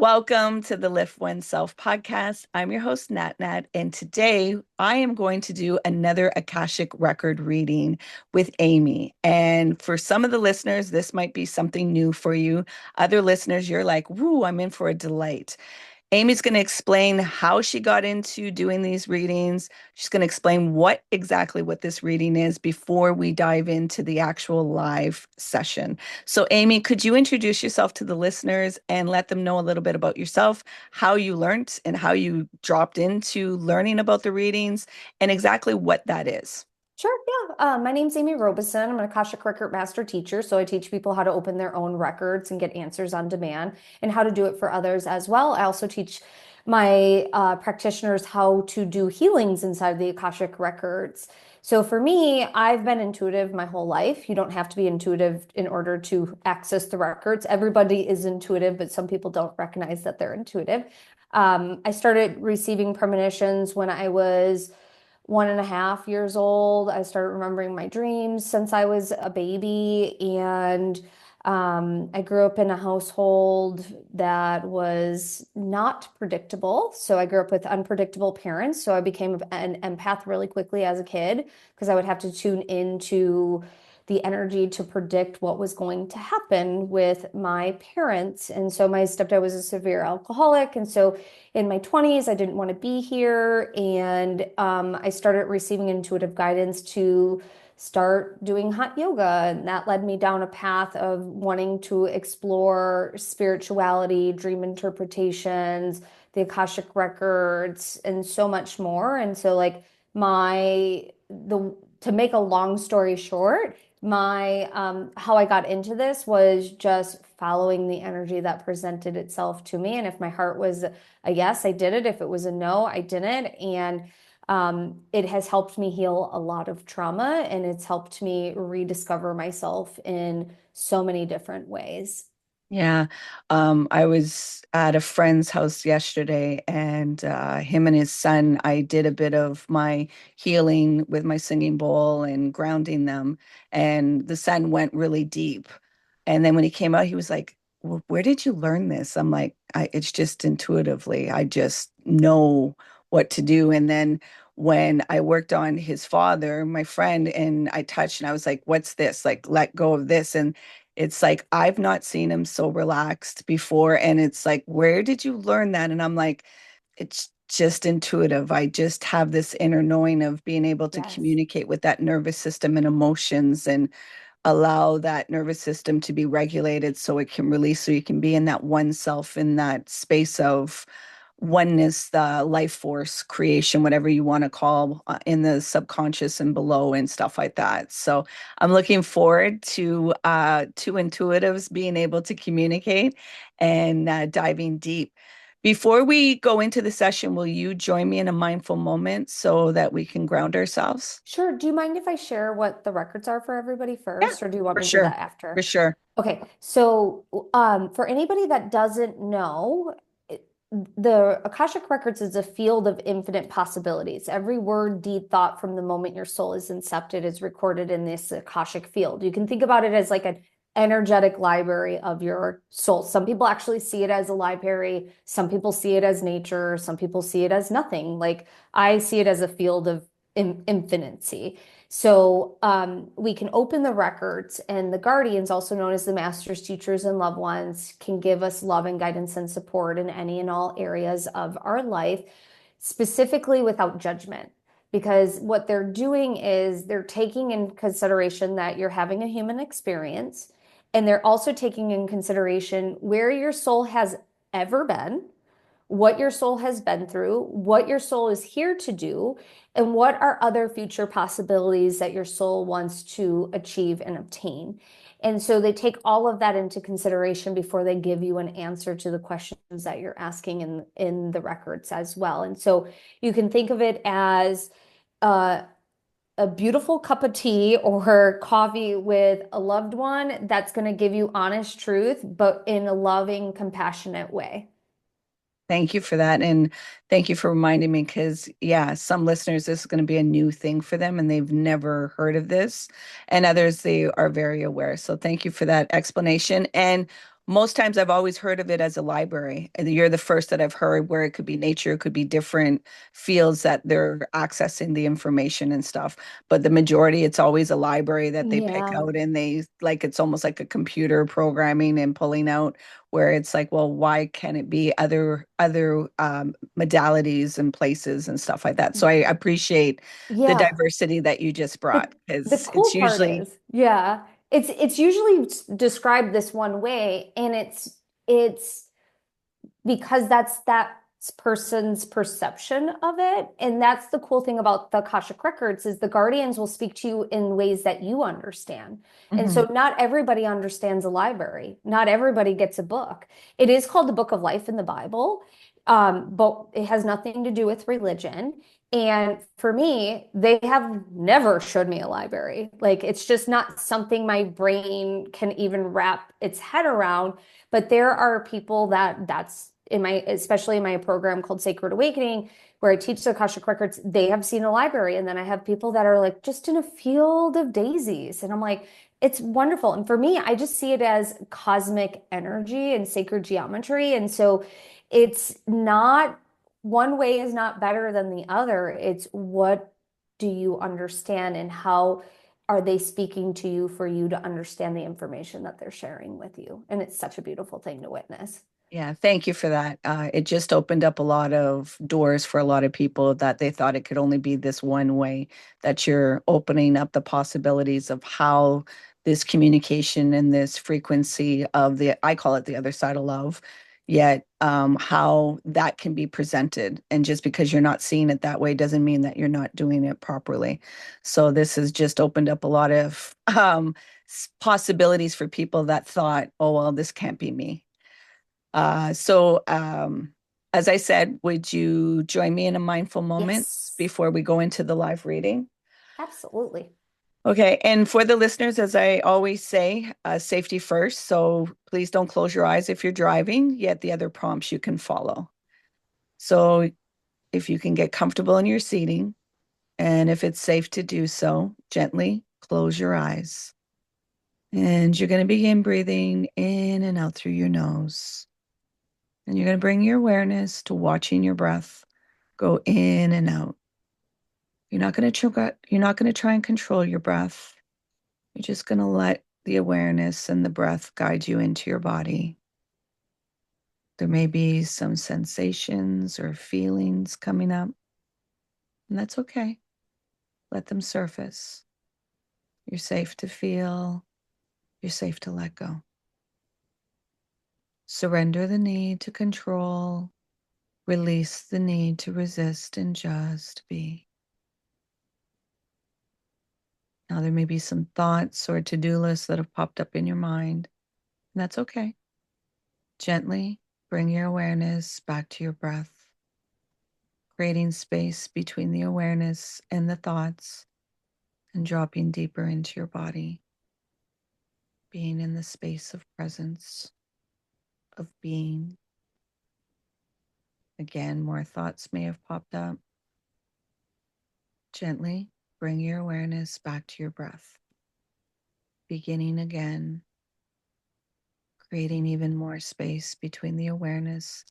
Welcome to the Lift Oneself podcast. I'm your host, Nat Nat, and today I am going to do another Akashic Record reading with Amy. And for some of the listeners, this might be something new for you. Other listeners, you're like, woo, I'm in for a delight. Amy's going to explain how she got into doing these readings. She's going to explain what this reading is before we dive into the actual live session. So, Amy, could you introduce yourself to the listeners and let them know a little bit about yourself, how you learned and how you dropped into learning about the readings and exactly what that is? Sure, yeah. My name's Amy Robeson. I'm an Akashic Record Master teacher, so I teach people how to open their own records and get answers on demand and how to do it for others as well. I also teach my practitioners how to do healings inside the Akashic Records. So for me, I've been intuitive my whole life. You don't have to be intuitive in order to access the records. Everybody is intuitive, but some people don't recognize that they're intuitive. I started receiving premonitions when I was 1.5 years old. I started remembering my dreams since I was a baby. And I grew up in a household that was not predictable. So I grew up with unpredictable parents. So I became an empath really quickly as a kid because I would have to tune into the energy to predict what was going to happen with my parents. And so my stepdad was a severe alcoholic. And so in my 20s, I didn't want to be here. And I started receiving intuitive guidance to start doing hot yoga. And that led me down a path of wanting to explore spirituality, dream interpretations, the Akashic Records, and so much more. And so, like, to make a long story short, my how I got into this was just following the energy that presented itself to me. And if my heart was a yes, I did it. If it was a no, I didn't. And it has helped me heal a lot of trauma, and it's helped me rediscover myself in so many different ways. Yeah. I was at a friend's house yesterday, and him and his son, I did a bit of my healing with my singing bowl and grounding them. And the son went really deep. And then when he came out, he was like, well, where did you learn this? I'm like, it's just intuitively. I just know what to do. And then when I worked on his father, my friend, and I touched and I was like, what's this? Like, let go of this. And it's like, I've not seen him so relaxed before. And it's like, where did you learn that? And I'm like, it's just intuitive. I just have this inner knowing of being able to Yes. communicate with that nervous system and emotions and allow that nervous system to be regulated so it can release, so you can be in that one self, in that space of oneness, the life force creation, whatever you want to call in the subconscious and below and stuff like that. So I'm looking forward to two intuitives being able to communicate and diving deep. Before we go into the session, will you join me in a mindful moment so that we can ground ourselves? Sure. Do you mind if I share what the records are for everybody Yeah, first, or do you want for me to do sure. that For after? sure. Okay, so for anybody that doesn't know, the Akashic Records is a field of infinite possibilities. Every word, deed, thought from the moment your soul is incepted is recorded in this Akashic field. You can think about it as like an energetic library of your soul. Some people actually see it as a library, some people see it as nature, some people see it as nothing. Like I see it as a field of infinity. So we can open the records, and the guardians, also known as the masters, teachers, and loved ones, can give us love and guidance and support in any and all areas of our life, specifically without judgment. Because what they're doing is they're taking in consideration that you're having a human experience, and they're also taking in consideration where your soul has ever been, what your soul has been through, what your soul is here to do, and what are other future possibilities that your soul wants to achieve and obtain. And so they take all of that into consideration before they give you an answer to the questions that you're asking in the records as well. And so you can think of it as uh, a beautiful cup of tea or coffee with a loved one that's going to give you honest truth, but in a loving, compassionate way. Thank you for that. And thank you for reminding me because, yeah, some listeners, this is going to be a new thing for them and they've never heard of this. And others, they are very aware. So thank you for that explanation. And most times I've always heard of it as a library. And you're the first that I've heard where it could be nature, it could be different fields that they're accessing the information and stuff. But the majority, it's always a library that they pick Yeah. out and they like it's almost like a computer programming and pulling out where it's like, well, why can't it be other modalities and places and stuff like that? So I appreciate the Yeah. diversity that you just brought The because cool it's part usually is, yeah, it's usually described this one way, and it's because that's that person's perception of it. And that's the cool thing about the Akashic Records is the guardians will speak to you in ways that you understand. And so Mhm. not everybody understands a library. Not everybody gets a book. It is called the Book of Life in the Bible, but it has nothing to do with religion. And for me, they have never showed me a library. Like it's just not something my brain can even wrap its head around. But there are people that that's in my, especially in my program called Sacred Awakening, where I teach the Akashic Records, they have seen a library. And then I have people that are like just in a field of daisies. And I'm like, it's wonderful. And for me, I just see it as cosmic energy and sacred geometry. And so it's not, one way is not better than the other. It's what do you understand and how are they speaking to you for you to understand the information that they're sharing with you? And it's such a beautiful thing to witness. Yeah, thank you for that. It just opened up a lot of doors for a lot of people that they thought it could only be this one way, that you're opening up the possibilities of how this communication and this frequency of I call it the other side of love, yet how that can be presented. And just because you're not seeing it that way doesn't mean that you're not doing it properly. So this has just opened up a lot of possibilities for people that thought, oh, well, this can't be me. So, as I said, would you join me in a mindful moment Yes, before we go into the live reading? absolutely. Okay, and for the listeners, as I always say, safety first. So please don't close your eyes if you're driving, yet the other prompts you can follow. So if you can get comfortable in your seating, and if it's safe to do so, gently close your eyes. And you're going to begin breathing in and out through your nose. And you're going to bring your awareness to watching your breath go in and out. You're not going to try and control your breath. You're just going to let the awareness and the breath guide you into your body. There may be some sensations or feelings coming up, and that's okay. Let them surface. You're safe to feel, you're safe to let go. Surrender the need to control, release the need to resist, and just be. Now, there may be some thoughts or to-do lists that have popped up in your mind, and that's okay. Gently bring your awareness back to your breath, creating space between the awareness and the thoughts, and dropping deeper into your body, being in the space of presence, of being. Again, more thoughts may have popped up. Gently bring your awareness back to your breath, beginning again, creating even more space between the awareness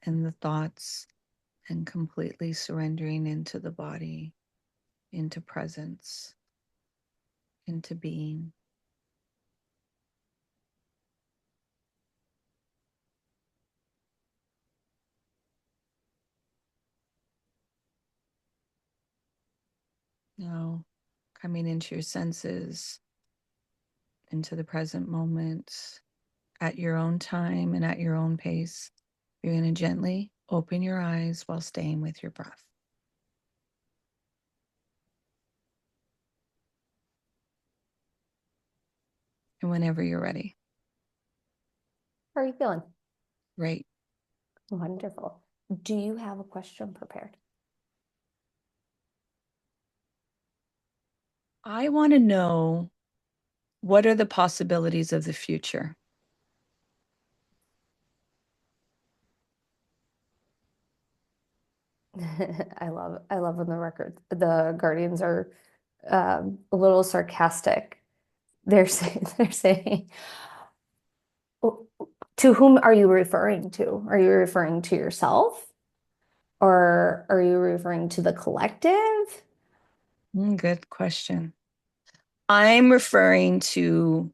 and the thoughts, and completely surrendering into the body, into presence, into being. Now, coming into your senses, into the present moment, at your own time and at your own pace, you're going to gently open your eyes while staying with your breath. And whenever you're ready, How are you feeling? great. Wonderful. Do you have a question prepared? I want to know, what are the possibilities of the future? I love when the Guardians are a little sarcastic. They're saying To whom are you referring to? Are you referring to yourself or are you referring to the collective? Good question. I'm referring to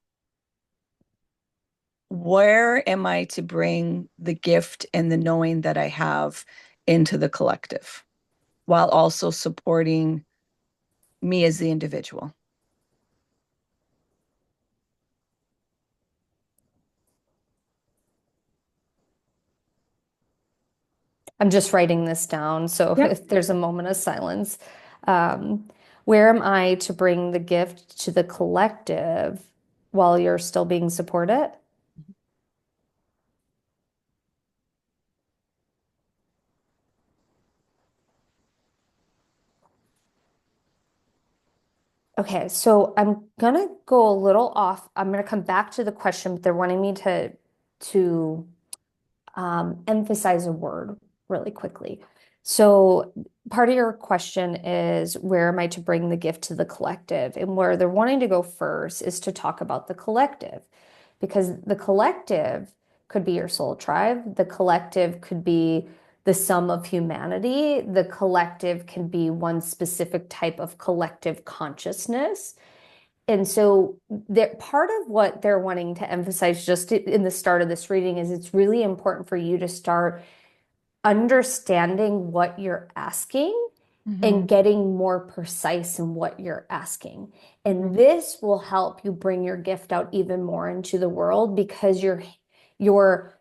where am I to bring the gift and the knowing that I have into the collective while also supporting me as the individual. I'm just writing this down. So Yep. if there's a moment of silence, um, where am I to bring the gift to the collective while you're still being supported? Okay, so I'm gonna go a little off. I'm gonna come back to the question, but they're wanting me to emphasize a word really quickly. So part of your question is where am I to bring the gift to the collective? And where they're wanting to go first is to talk about the collective, because the collective could be your soul tribe. The collective could be the sum of humanity. The collective can be one specific type of collective consciousness. And so part of what they're wanting to emphasize just in the start of this reading is it's really important for you to start understanding what you're asking Mhm. and getting more precise in what you're asking. And this will help you bring your gift out even more into the world because you're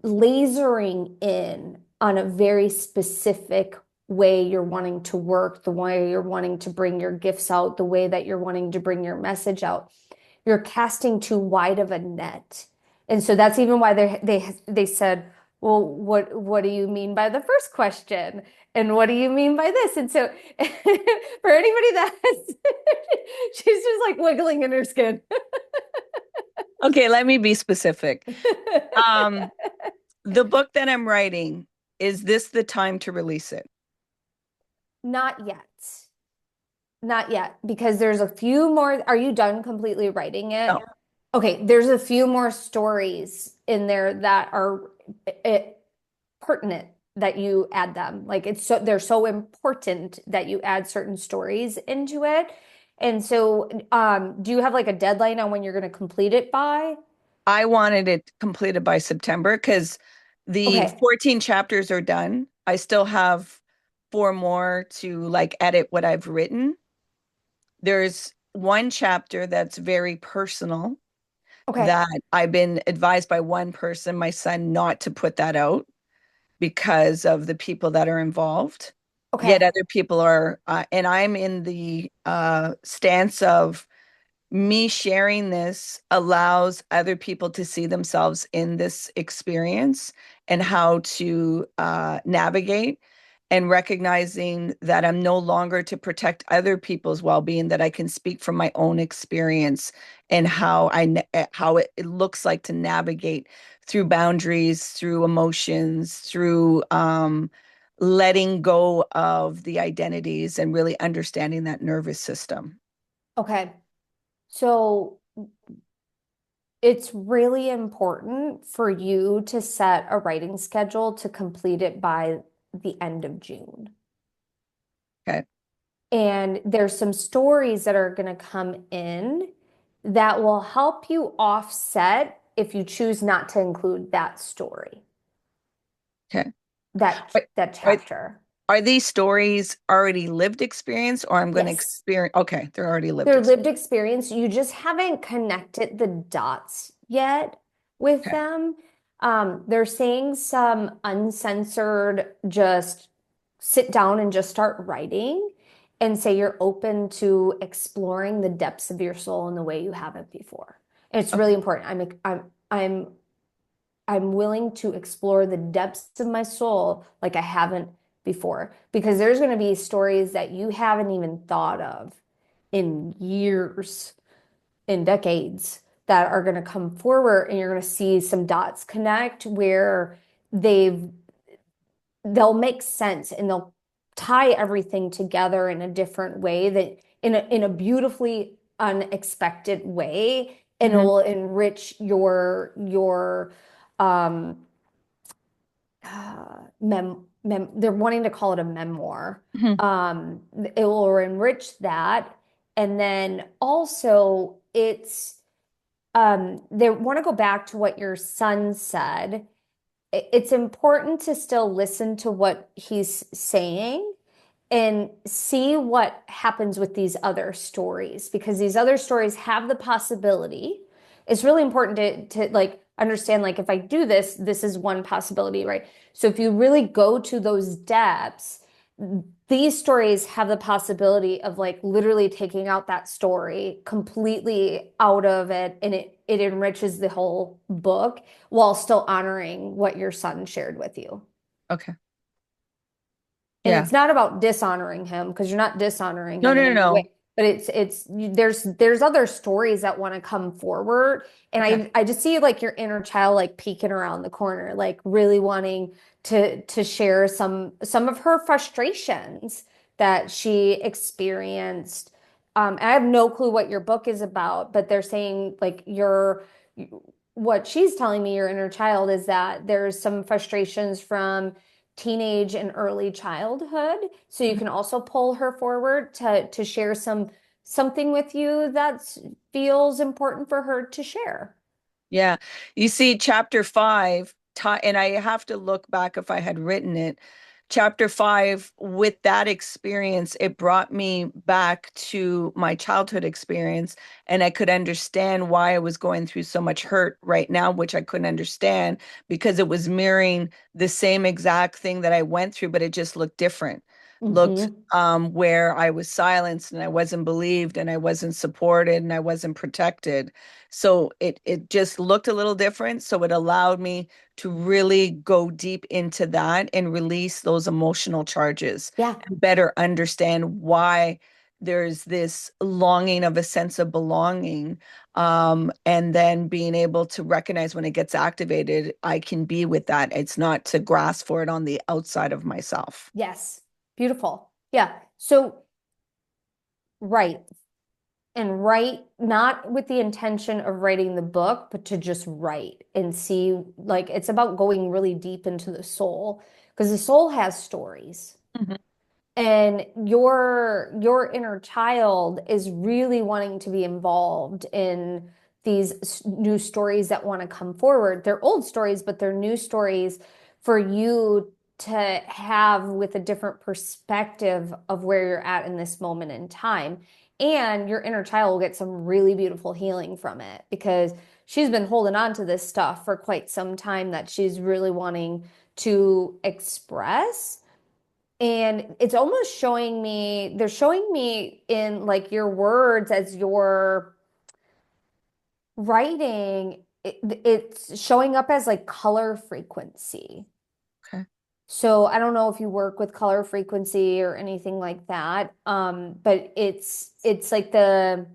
lasering in on a very specific way you're wanting to work, the way you're wanting to bring your gifts out, the way that you're wanting to bring your message out. You're casting too wide of a net. And so that's even why they said, well, what do you mean by the first question? And what do you mean by this? And so for anybody that's she's just like wiggling in her skin. Okay, let me be specific. Um, the book that I'm writing, is this the time to release it? Not yet. Not yet, because there's a few more. Are you done completely writing it? No. Okay, there's a few more stories in there that are pertinent that you add them. Like it's so they're so important that you add certain stories into it. And so, do you have like a deadline on when you're going to complete it by? I wanted it completed by September because the Okay, 14 chapters are done. I still have four more to like edit what I've written. There's one chapter that's very personal okay, that I've been advised by one person, my son, not to put that out because of the people that are involved. Yet okay. other people are, and I'm in the stance of me sharing this allows other people to see themselves in this experience and how to navigate and recognizing that I'm no longer to protect other people's well-being, that I can speak from my own experience and how it looks like to navigate through boundaries, through emotions, through letting go of the identities and really understanding that nervous system. Okay. So it's really important for you to set a writing schedule to complete it by the end of June. Okay. And there's some stories that are going to come in that will help you offset if you choose not to include that story, Okay. that Are, that are, chapter. are these stories already lived experience or I'm going to Yes. experience? Okay, they're already lived Their experience. lived experience, you just haven't connected the dots yet with Okay. them. They're saying some uncensored, just sit down and just start writing and say you're open to exploring the depths of your soul in the way you haven't before. And it's really Okay. important. I'm willing to explore the depths of my soul like I haven't before because there's going to be stories that you haven't even thought of in years, in decades that are going to come forward and you're going to see some dots connect where they've they'll make sense and they'll tie everything together in a different way that in a beautifully unexpected way and it Mhm. will enrich your um they're wanting to call it a memoir. Mhm. It will enrich that. And then also they want to go back to what your son said. It's important to still listen to what he's saying and see what happens with these other stories because these other stories have the possibility. It's really important to like understand like if I do this, this is one possibility, right? So if you really go to those depths, these stories have the possibility of like literally taking out that story completely out of it and it enriches the whole book while still honoring what your son shared with you. Okay. And Yeah. it's not about dishonoring him because you're not dishonoring No, him no, in no, any way, no. but there's other stories that want to come forward. And Okay. I just see like your inner child like peeking around the corner, like really wanting to share some of her frustrations that she experienced. And I have no clue what your book is about, but they're saying like what she's telling me, your inner child, is that there's some frustrations from teenage and early childhood. So you Mhm. can also pull her forward to share something with you that feels important for her to share. Yeah. You see, chapter five, and I have to look back if I had written it. Chapter five, with that experience, it brought me back to my childhood experience, and I could understand why I was going through so much hurt right now, which I couldn't understand because it was mirroring the same exact thing that I went through, but it just looked different. Looked Hmm. where I was silenced and I wasn't believed and I wasn't supported and I wasn't protected. So it just looked a little different. So it allowed me to really go deep into that and release those emotional charges Yeah. and better understand why there's this longing of a sense of belonging. And then being able to recognize when it gets activated, I can be with that. It's not to grasp for it on the outside of myself. Yes. Beautiful. Yeah. So, right. And write not with the intention of writing the book, but to just write and see, like, it's about going really deep into the soul because the soul has stories. Mhm. And your inner child is really wanting to be involved in these new stories that want to come forward. They're old stories, but they're new stories for you to have with a different perspective of where you're at in this moment in time. And your inner child will get some really beautiful healing from it because she's been holding on to this stuff for quite some time that she's really wanting to express. And it's almost showing me, they're showing me in like your words as you're writing, it's showing up as like color frequency. Okay. So I don't know if you work with color frequency or anything like that. But it's like you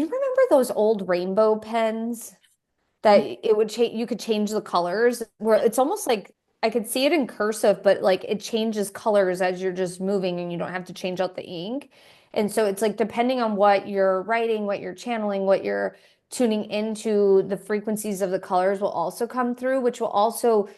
remember those old rainbow pens? That it would change, you could change the colors where it's almost like I could see it in cursive, but like it changes colors as you're just moving and you don't have to change out the ink. And so it's like depending on what you're writing, what you're channeling, what you're tuning into, the frequencies of the colors will also come through, which will also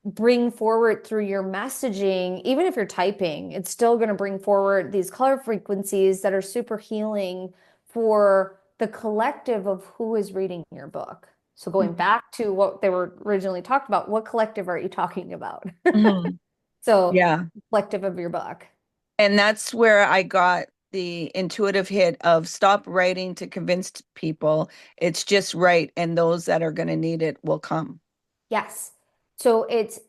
bring forward through your messaging, even if you're typing, it's still going to bring forward these color frequencies that are super healing for the collective of who is reading your book. So going Mhm. back to what they were originally talked about, what collective are you talking about? Mhm. So Yeah. collective of your book. And that's where I got the intuitive hit of stop writing to convince people. It's just right. And those that are going to need it will come. Yes. So it's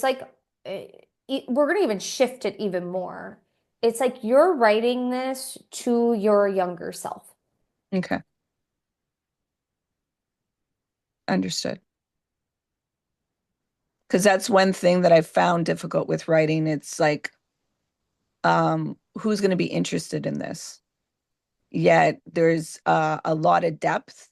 like we're going to even shift it even more. It's like you're writing this to your younger self. Okay. Understood. Because that's one thing that I found difficult with writing. It's like, who's going to be interested in this? Yet there's a lot of depth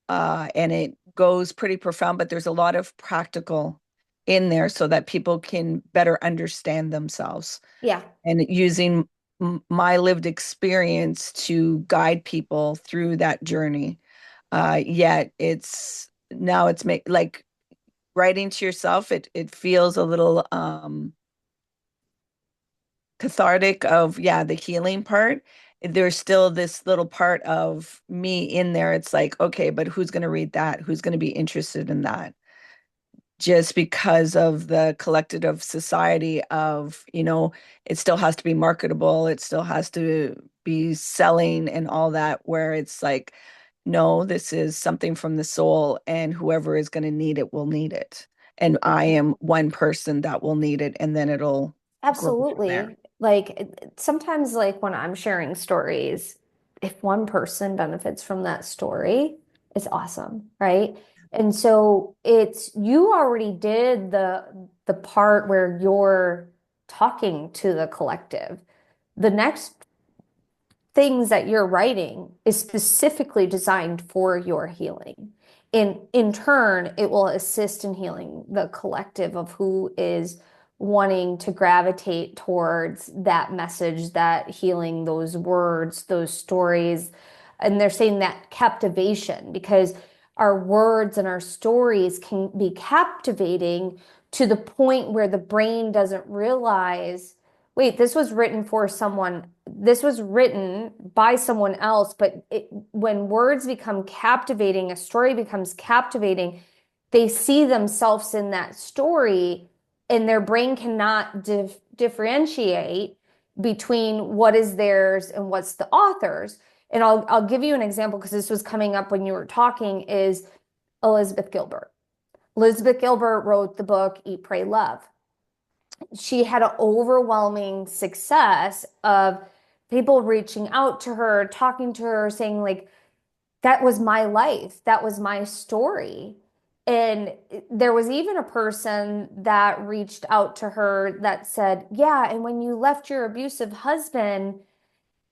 and it goes pretty profound, but there's a lot of practical in there so that people can better understand themselves Yeah. and using my lived experience to guide people through that journey. Yet it's now it's make like writing to yourself, it feels a little cathartic of, yeah, the healing part. There's still this little part of me in there. It's like, okay, but who's going to read that? Who's going to be interested in that? Just because of the collective society of, it still has to be marketable, it still has to be selling and all that, where it's like, no, this is something from the soul, and whoever is going to need it will need it. And I am one person that will need it, and then it'll grow from there. Absolutely. Like sometimes like when I'm sharing stories, if one person benefits from that story, it's awesome, right? And so it's you already did the part where you're talking to the collective. The next things that you're writing is specifically designed for your healing. And in turn, it will assist in healing the collective of who is wanting to gravitate towards that message, that healing, those words, those stories. And they're saying that captivation, because our words and our stories can be captivating to the point where the brain doesn't realize, wait, this was written for someone, this was written by someone else, but when words become captivating, a story becomes captivating, they see themselves in that story, and their brain cannot differentiate between what is theirs and what's the author's. And I'll give you an example because this was coming up when you were talking, is Elizabeth Gilbert. Elizabeth Gilbert wrote the book Eat, Pray, Love. She had an overwhelming success of people reaching out to her, talking to her, saying like, that was my life. That was my story. And there was even a person that reached out to her that said, yeah, and when you left your abusive husband,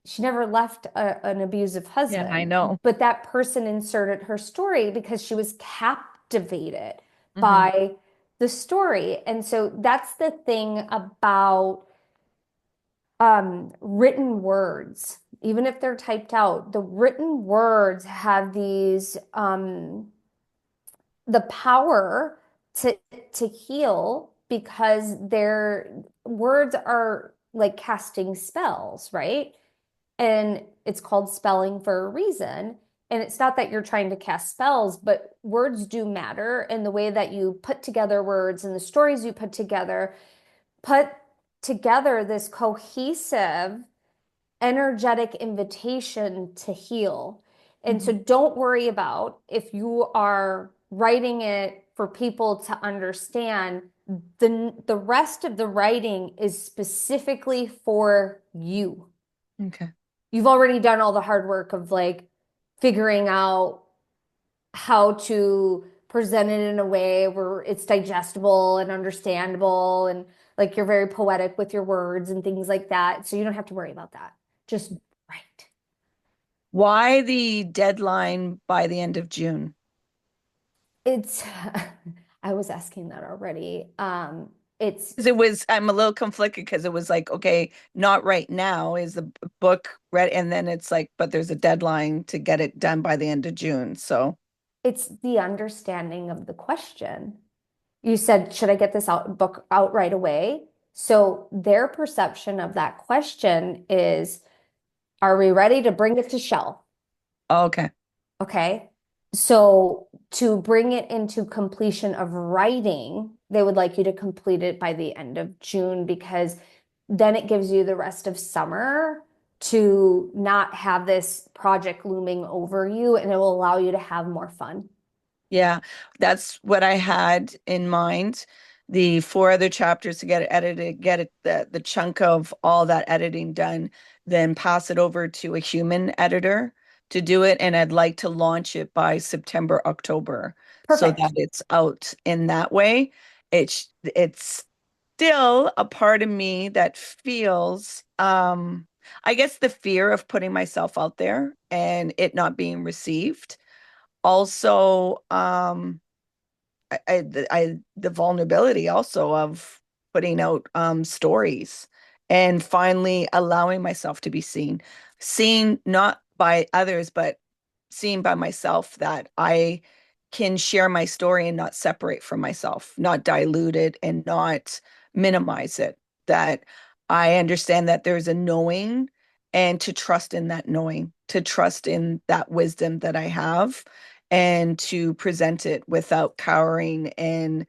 she never left an abusive Yeah, I husband, know. but that person inserted her story because she was captivated Hmm. by the story. And so that's the thing about written words, even if they're typed out, the written words have these the power to heal because their words are like casting spells, right? And it's called spelling for a reason. And it's not that you're trying to cast spells, but words do matter. And the way that you put together words and the stories you put together this cohesive, energetic invitation to heal. And so Hmm. don't worry about if you are writing it for people to understand. The rest of the writing is specifically for you. Okay. You've already done all the hard work of like figuring out how to present it in a way where it's digestible and understandable, and like you're very poetic with your words and things like that. So you don't have to worry about that. Just write. Why the deadline by the end of June? It's I was asking that already. It's 'Cause I'm a little conflicted because it was like, okay, not right now is the book ready, and then it's like, but there's a deadline to get it done by the end of June. So, it's the understanding of the question. You said, should I get this book out right away? So their perception of that question is, are we ready to bring it to shelf? okay. Okay. So to bring it into completion of writing, they would like you to complete it by the end of June, because then it gives you the rest of summer to not have this project looming over you, and it will allow you to have more fun. Yeah, that's what I had in mind. The four other chapters to get it edited, get it the chunk of all that editing done, then pass it over to a human editor to do it. And I'd like to launch it by September, October, so that Perfect. it's out in that way. It's still a part of me that feels I guess the fear of putting myself out there and it not being received. Also, the vulnerability also of putting out stories and finally allowing myself to be seen not by others, but seen by myself, that I can share my story and not separate from myself, not dilute it and not minimize it. That I understand that there's a knowing and to trust in that knowing, to trust in that wisdom that I have and to present it without cowering and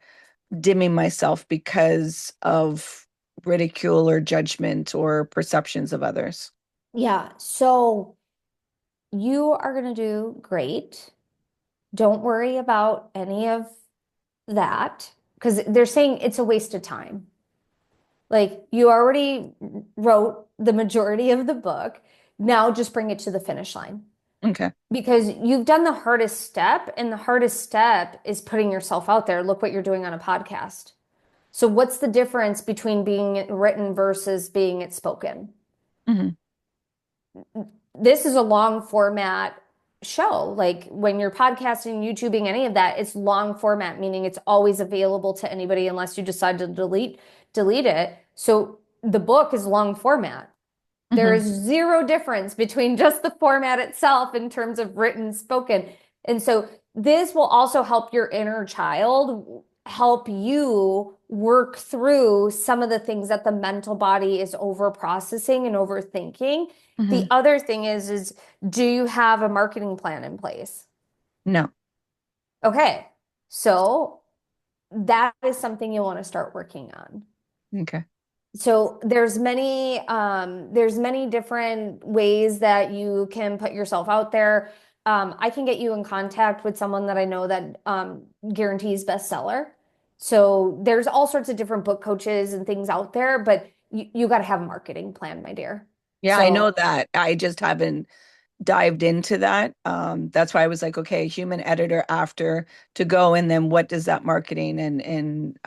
dimming myself because of ridicule or judgment or perceptions of others. Yeah. So you are going to do great. Don't worry about any of that because they're saying it's a waste of time. Like you already wrote the majority of the book. Now just bring it to the finish line Okay. because you've done the hardest step, and the hardest step is putting yourself out there. Look what you're doing on a podcast. So, what's the difference between being it written versus being it spoken? Hmm. This is a long format show. Like when you're podcasting, YouTubing, any of that, it's long format, meaning it's always available to anybody unless you decide to delete it. So the book is long format. There Hmm. is zero difference between just the format itself in terms of written, spoken. And so this will also help your inner child, help you work through some of the things that the mental body is over processing and overthinking. The Hmm. other thing is do you have a marketing plan in place? No. Okay. So that is something you want to start working on. Okay. So there's many different ways that you can put yourself out there. I can get you in contact with someone that I know that guarantees bestseller. So there's all sorts of different book coaches and things out there, but you got to have a marketing plan, my dear. Yeah, I know So that. I just haven't dived into that. That's why I was like, okay, human editor after to go, and then what does that marketing and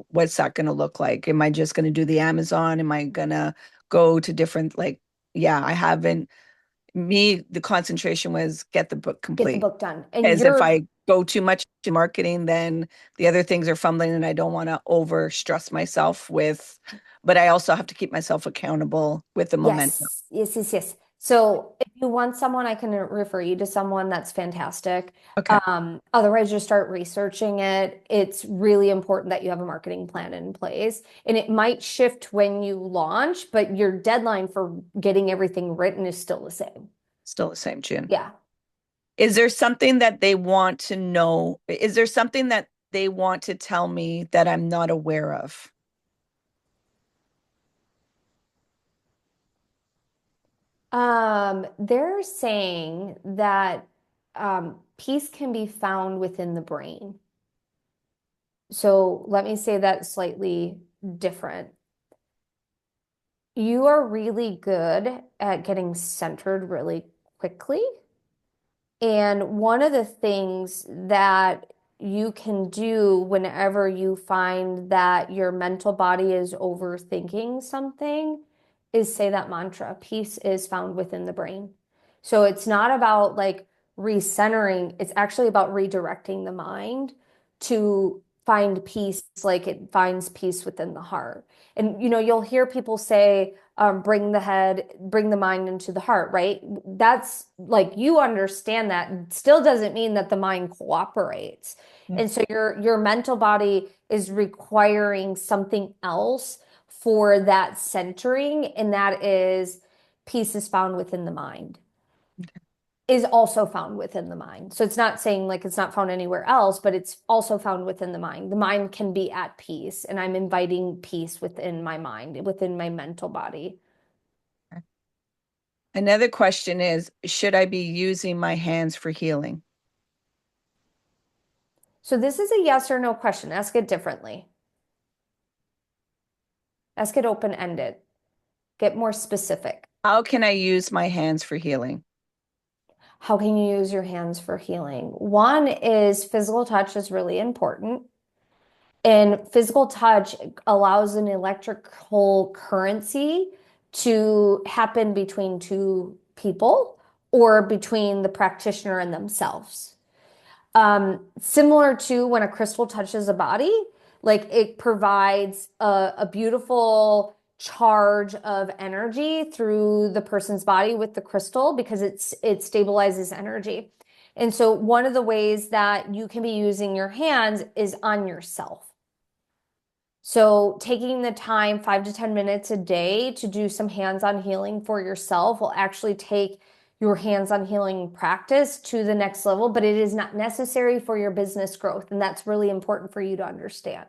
what's that going to look like? Am I just going to do the Amazon? Am I going to go to different like? Yeah, I haven't. Me, the concentration was get the book get the complete. book done. And Because if you're I go too much to marketing, then the other things are fumbling, and I don't want to over stress myself with. But I also have to keep myself accountable with the momentum. Yes, yes, yes, yes. So if you want someone, I can refer you to someone that's fantastic. Okay, Otherwise, just start researching it. It's really important that you have a marketing plan in place. And it might shift when you launch, but your deadline for getting everything written is still the same. still the same, June. Yeah. Is there something that they want to know? Is there something that they want to tell me that I'm not aware of? They're saying that peace can be found within the brain. So let me say that slightly different. You are really good at getting centered really quickly. And one of the things that you can do whenever you find that your mental body is overthinking something is say that mantra, peace is found within the brain. So it's not about like recentering, it's actually about redirecting the mind to find peace like it finds peace within the heart. And you'll hear people say, bring the head, bring the mind into the heart, right? That's like you understand that. Still doesn't mean that the mind cooperates. Yeah. And so your mental body is requiring something else for that centering, and that is peace is found within the mind is also found within the mind. So it's not saying like it's not found anywhere else, but it's also found within the mind. The mind can be at peace, and I'm inviting peace within my mind, within my mental body. Another question is, should I be using my hands for healing? So this is a yes or no question. Ask it differently. Ask it open-ended. Get more specific. How can I use my hands for healing? How can you use your hands for healing? One is physical touch is really important. And physical touch allows an electrical currency to happen between two people or between the practitioner and themselves. Similar to when a crystal touches a body, like it provides a beautiful charge of energy through the person's body with the crystal because it stabilizes energy. And so one of the ways that you can be using your hands is on yourself. So taking the time, 5 to 10 minutes a day to do some hands-on healing for yourself will actually take your hands-on healing practice to the next level, but it is not necessary for your business growth. And that's really important for you to understand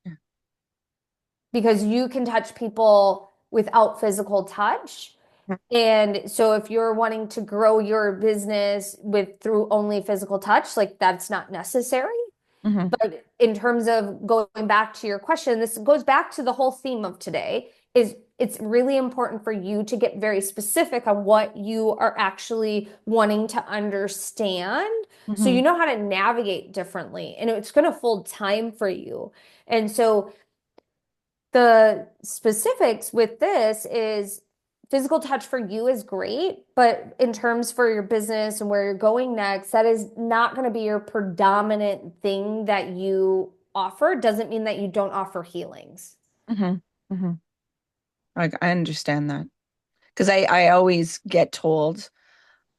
Yeah. because you can touch people without physical touch. And so if you're wanting to grow your business with through only physical touch, like that's not necessary. Mm-hmm. But in terms of going back to your question, this goes back to the whole theme of today is it's really important for you to get very specific on what you are actually wanting to understand so Mm-hmm. you know how to navigate differently and it's going to hold time for you. And so the specifics with this is physical touch for you is great, but in terms for your business and where you're going next, that is not going to be your predominant thing that you offer. Doesn't mean that you don't offer healings. Mm-hmm. Mm-hmm. I understand that because I always get told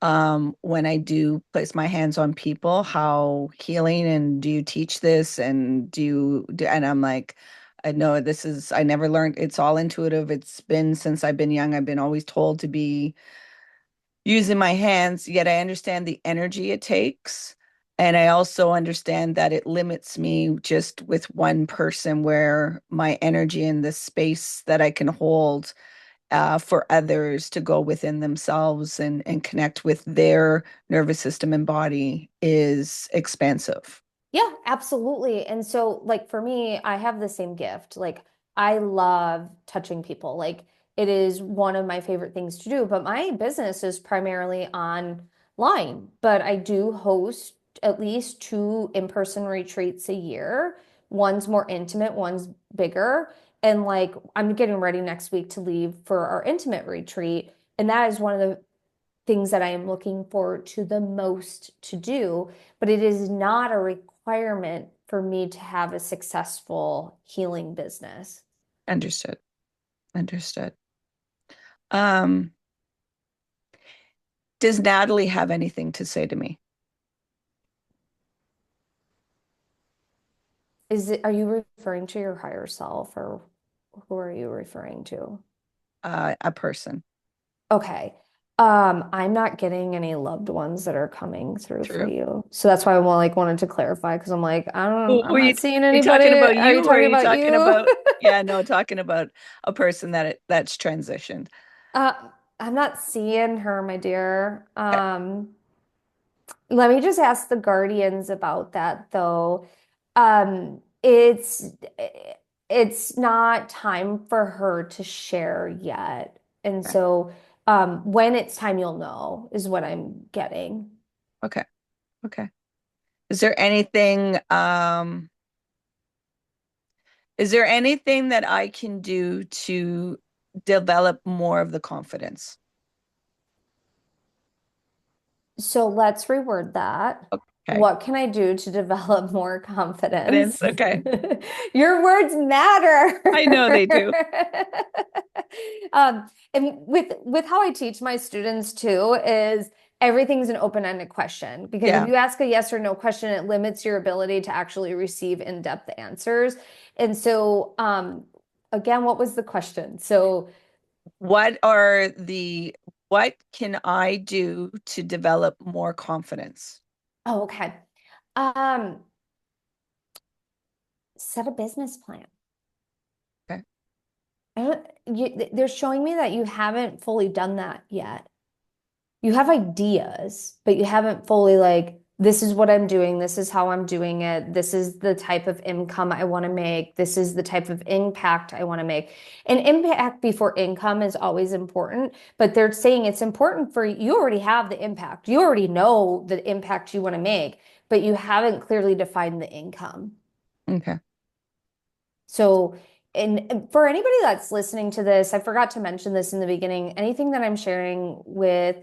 when I do place my hands on people how healing and do you teach this and and I'm like, I know this is I never learned it's all intuitive. It's been since I've been young. I've been always told to be using my hands, yet I understand the energy it takes. And I also understand that it limits me just with one person where my energy and the space that I can hold for others to go within themselves and connect with their nervous system and body is expansive. Yeah, absolutely. And so, like, for me, I have the same gift. Like, I love touching people. Like, it is one of my favorite things to do. But my business is primarily online. But I do host at least two in-person retreats a year. One's more intimate, one's bigger. And like, I'm getting ready next week to leave for our intimate retreat. And that is one of the things that I am looking forward to the most to do, but it is not a requirement for me to have a successful healing business. Understood. Understood. Um, does Natalie have anything to say to me? Are you referring to your higher self or who are you referring to? A person. Okay. I'm not getting any loved ones that are coming through for True. you. So that's why I wanted to clarify because I'm like, I'm Are not seeing you anybody. talking about Are you you or are talking you about talking you? about, yeah, no, talking about a person that's transitioned. Uh, I'm not seeing her, my dear. Okay. Let me just ask the guardians about that though. Um, it's it's not time for her to share yet. And Okay. so when it's time you'll know is what I'm getting. Okay. Okay. Is there anything, is there anything that I can do to develop more of the confidence? So let's reword that. Okay. What can I do to develop more Confidence. confidence? Okay. Your words matter. I know they do. And with how I teach my students too is everything's an open-ended question because if Yeah. you ask a yes or no question, it limits your ability to actually receive in-depth answers. And so, again, what was the question? So, What are the, what can I do to develop more confidence? oh, okay. Um, Set a business plan. Okay. They're showing me that you haven't fully done that yet. You have ideas, but you haven't fully like, this is what I'm doing, this is how I'm doing it, this is the type of income I want to make, this is the type of impact I want to make. And impact before income is always important, but they're saying it's important for you already have the impact. You already know the impact you want to make, but you haven't clearly defined the income. Okay. So, and for anybody that's listening to this, I forgot to mention this in the beginning. Anything that I'm sharing with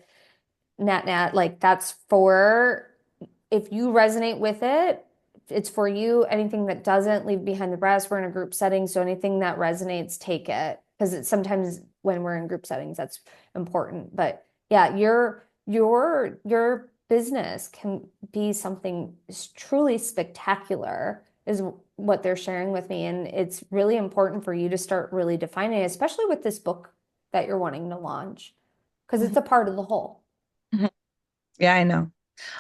Nat, like that's for if you resonate with it, it's for you. Anything that doesn't, leave behind the rest. We're in a group setting, so anything that resonates, take it. Because it's sometimes when we're in group settings, that's important. But yeah, your business can be something truly spectacular, is what they're sharing with me. And it's really important for you to start really defining it, especially with this book that you're wanting to launch, because it's Mhm. a part of the whole. Mhm. Yeah, I know.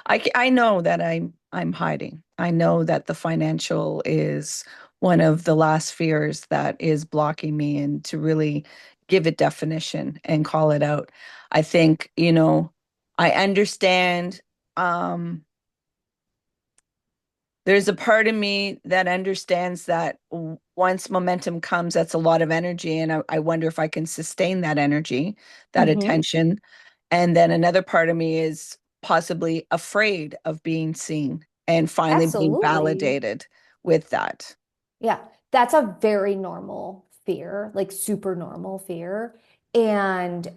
I know that I'm hiding. I know that the financial is one of the last fears that is blocking me and to really give it definition and call it out. I think, I understand um there's a part of me that understands that once momentum comes, that's a lot of energy. And I wonder if I can sustain that energy, that Hmm. attention. And then another part of me is possibly afraid of being seen and finally being Absolutely. validated with that. Yeah, that's a very normal fear, like super normal fear. And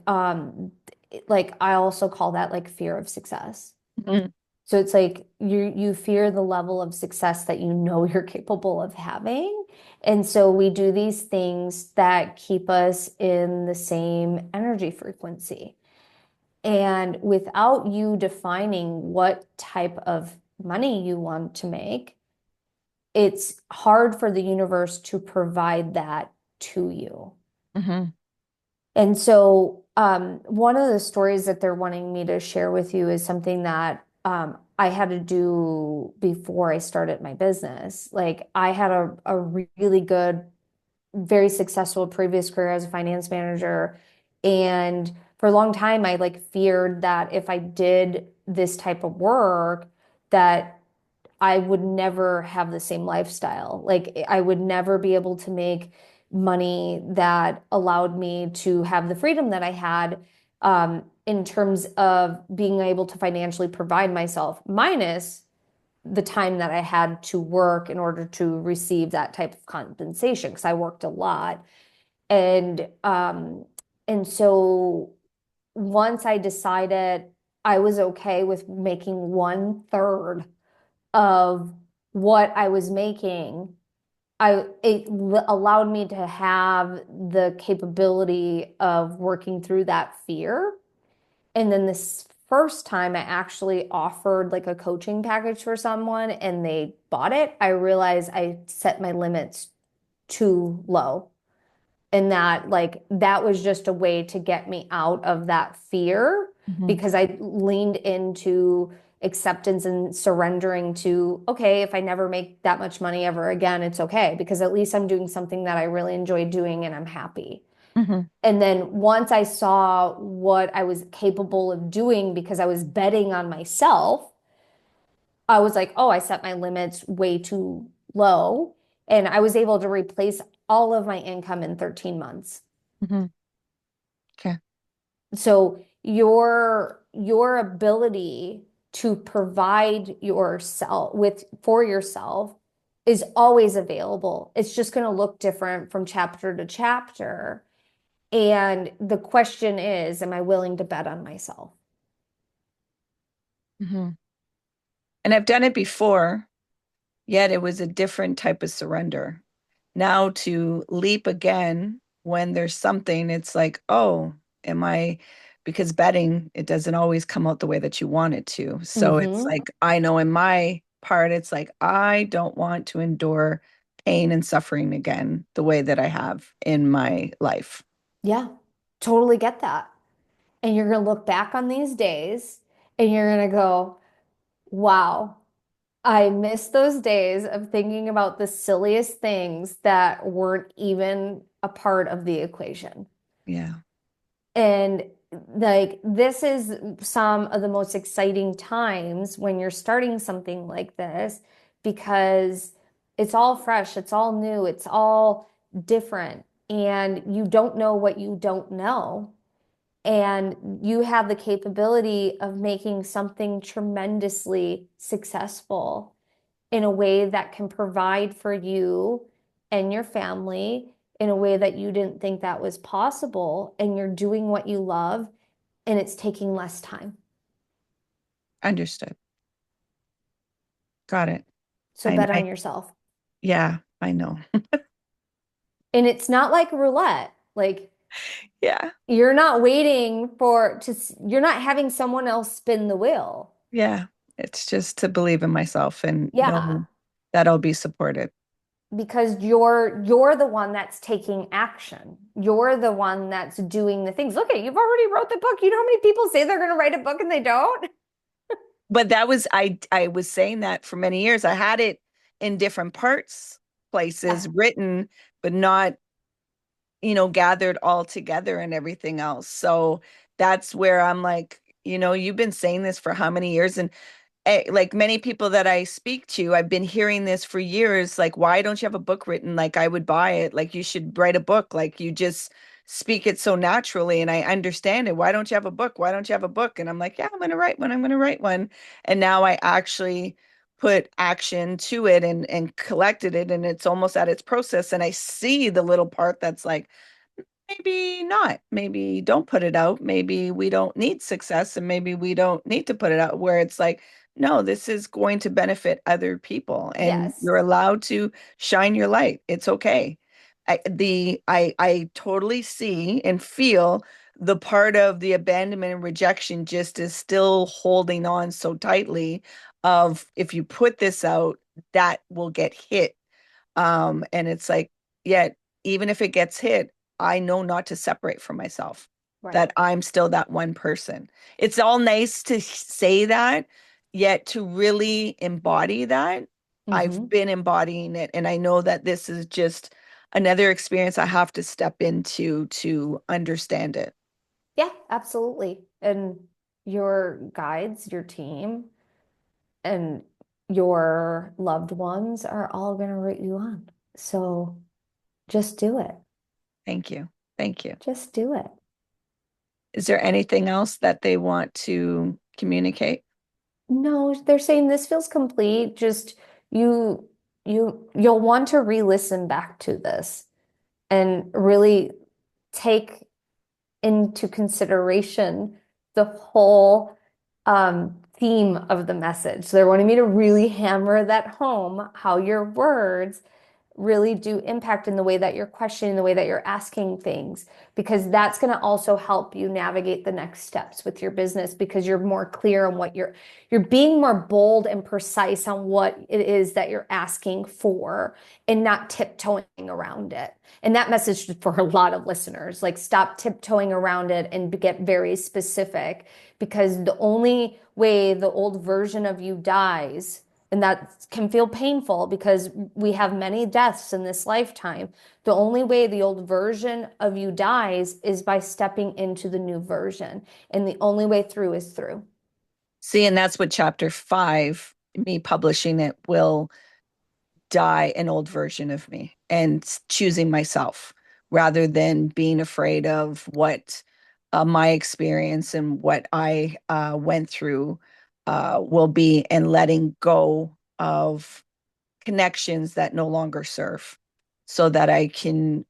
like I also call that like fear of success. Mhm. So it's like you fear the level of success that you know you're capable of having. And so we do these things that keep us in the same energy frequency. And without you defining what type of money you want to make, it's hard for the universe to provide that to you. Mhm. And so, one of the stories that they're wanting me to share with you is something that I had to do before I started my business. Like, I had a really good, very successful previous career as a finance manager. And for a long time, I like feared that if I did this type of work, that I would never have the same lifestyle. Like I would never be able to make money that allowed me to have the freedom that I had in terms of being able to financially provide myself, minus the time that I had to work in order to receive that type of compensation because I worked a lot. And and so once I decided I was okay with making one third of what I was making, it allowed me to have the capability of working through that fear. And then this first time I actually offered like a coaching package for someone and they bought it, I realized I set my limits too low. And that like that was just a way to get me out of that fear Mhm. because I leaned into acceptance and surrendering to, okay, if I never make that much money ever again, it's okay because at least I'm doing something that I really enjoy doing and I'm happy. Mhm. And then once I saw what I was capable of doing because I was betting on myself, I was like, oh, I set my limits way too low. And I was able to replace all of my income in 13 months. Mhm. Okay. So your ability to provide yourself with for yourself is always available. It's just going to look different from chapter to chapter. And the question is, am I willing to bet on myself? Mhm. And I've done it before, yet it was a different type of surrender. Now to leap again when there's something, it's like, oh, am I, because betting, it doesn't always come out the way that you want it to. So it's Hmm. like, I know in my part, it's like, I don't want to endure pain and suffering again the way that I have in my life. Yeah, totally get that. And you're going to look back on these days and you're going to go, wow, I miss those days of thinking about the silliest things that weren't even a part of the equation. Yeah. And like, this is some of the most exciting times when you're starting something like this because it's all fresh, it's all new, it's all different, and you don't know what you don't know. And you have the capability of making something tremendously successful in a way that can provide for you and your family in a way that you didn't think that was possible. And you're doing what you love, and it's taking less time. Understood. Got it. So bet I on yourself. yeah, I know. And it's not like roulette. Like Yeah. you're not waiting for you're not having someone else spin the wheel. Yeah. It's just to believe in myself and Yeah, know that I'll be supported. because you're the one that's taking action. You're the one that's doing the things. Look at, you've already wrote the book. You know how many people say they're going to write a book and they don't? But that was I was saying that for many years. I had it in different parts, places Yeah. written, but not, gathered all together and everything else. So that's where I'm like, you've been saying this for how many years? And like many people that I speak to, I've been hearing this for years. Like, why don't you have a book written? Like, I would buy it. Like, you should write a book. Like, you just speak it so naturally, and I understand it. Why don't you have a book? Why don't you have a book? And I'm like, yeah, I'm going to write one. I'm going to write one. And now I actually put action to it and collected it, and it's almost at its process. And I see the little part that's like, maybe not. Maybe don't put it out. Maybe we don't need success and maybe we don't need to put it out, where it's like, no, this is going to benefit other people and Yes. you're allowed to shine your light. It's okay. I totally see and feel the part of the abandonment and rejection just is still holding on so tightly of, if you put this out, that will get hit. And it's like, yet, even if it gets hit, I know not to separate from myself, Right. that I'm still that one person. It's all nice to say that, yet to really embody that, I've Hmm. been embodying it. And I know that this is just another experience I have to step into to understand it. Yeah, absolutely. And your guides, your team, and your loved ones are all going to root you on. So just do it. Thank you. Thank you. Just do it. Is there anything else that they want to communicate? No, they're saying this feels complete. Just you, you'll want to re-listen back to this and really take into consideration the whole theme of the message. So they're wanting me to really hammer that home, how your words really do impact in the way that you're questioning, the way that you're asking things, because that's going to also help you navigate the next steps with your business because you're more clear on what you're being more bold and precise on what it is that you're asking for and not tiptoeing around it. And that message is for a lot of listeners, like stop tiptoeing around it and get very specific because the only way the old version of you dies, and that can feel painful because we have many deaths in this lifetime. The only way the old version of you dies is by stepping into the new version. And the only way through is through. See, and that's what chapter 5, me publishing it, will die an old version of me and choosing myself rather than being afraid of what my experience and what I went through will be, and letting go of connections that no longer serve, so that I can,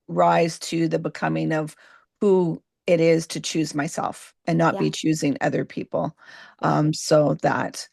rise to the becoming of who it is to choose myself and not Yeah, be choosing other people. yeah. So that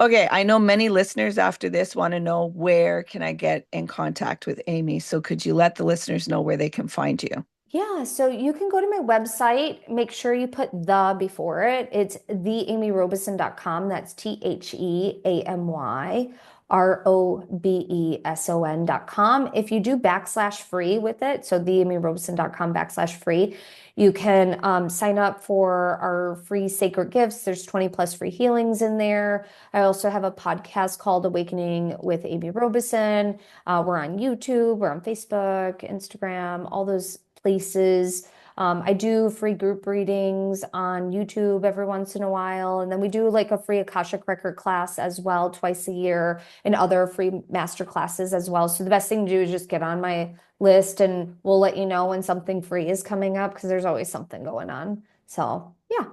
Okay, I know many listeners after this want to know, where can I get in contact with Amy? So could you let the listeners know where they can find you? Yeah, so you can go to my website, make sure you put the before it. It's theamyrobeson.com. That's TheamyRobeson.com. If you do backslash free with it, so theamyrobeson.com backslash free, you can sign up for our free sacred gifts. There's 20 plus free healings in there. I also have a podcast called Awakening with Amy Robeson. We're on YouTube, we're on Facebook, Instagram, all those places. I do free group readings on YouTube every once in a while. And then we do like a free Akashic Record class as well, twice a year, and other free master classes as well. So the best thing to do is just get on my list and we'll let you know when something free is coming up because there's always something going on. So, yeah.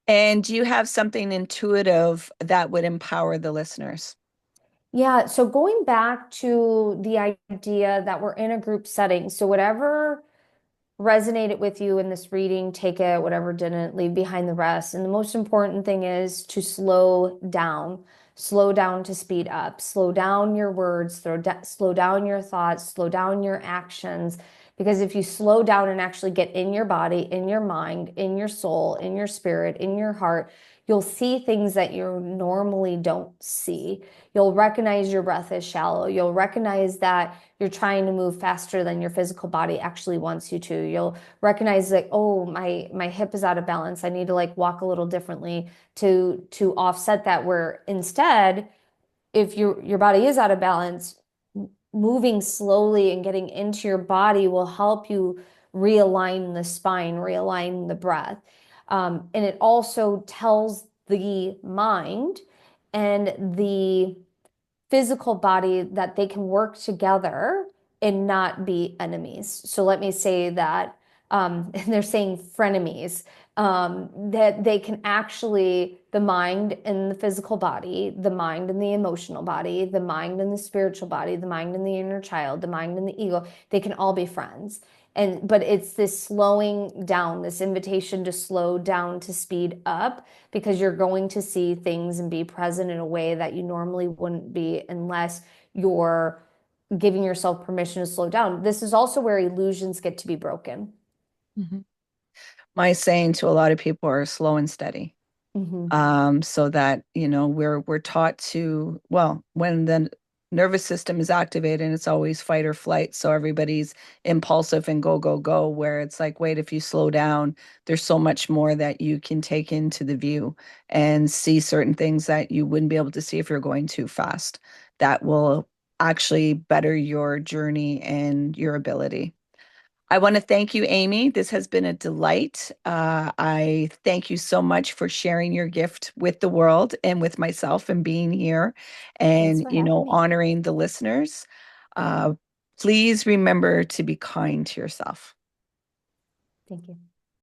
And do you have something intuitive that would empower the listeners? Yeah, so going back to the idea that we're in a group setting, so whatever resonated with you in this reading, take it, whatever didn't, leave behind the rest. And the most important thing is to slow down to speed up, slow down your words, slow down your thoughts, slow down your actions. Because if you slow down and actually get in your body, in your mind, in your soul, in your spirit, in your heart, You'll see things that you normally don't see. You'll recognize your breath is shallow. You'll recognize that you're trying to move faster than your physical body actually wants you to. You'll recognize like, oh, my hip is out of balance. I need to like walk a little differently to offset that. Where instead, if your body is out of balance, moving slowly and getting into your body will help you realign the spine, realign the breath. And it also tells the mind and the physical body that they can work together and not be enemies. So let me say that, and they're saying frenemies, that they can actually, the mind and the physical body, the mind and the emotional body, the mind and the spiritual body, the mind and the inner child, the mind and the ego, they can all be friends. And but it's this slowing down, this invitation to slow down, to speed up, because you're going to see things and be present in a way that you normally wouldn't be unless you're giving yourself permission to slow down. This is also where illusions get to be broken. Mhm. My saying to a lot of people are slow and steady. Hmm. So that, we're taught to, well, when the nervous system is activated, it's always fight or flight. So everybody's impulsive and go, go, go, where it's like, wait, if you slow down, there's so much more that you can take into the view and see certain things that you wouldn't be able to see if you're going too fast. That will actually better your journey and your ability. I want to thank you, Amy. This has been a delight. I thank you so much for sharing your gift with the world and with myself and being here Thanks and, for having me. honoring the listeners. Uh, Please remember to be kind to yourself. Thank you.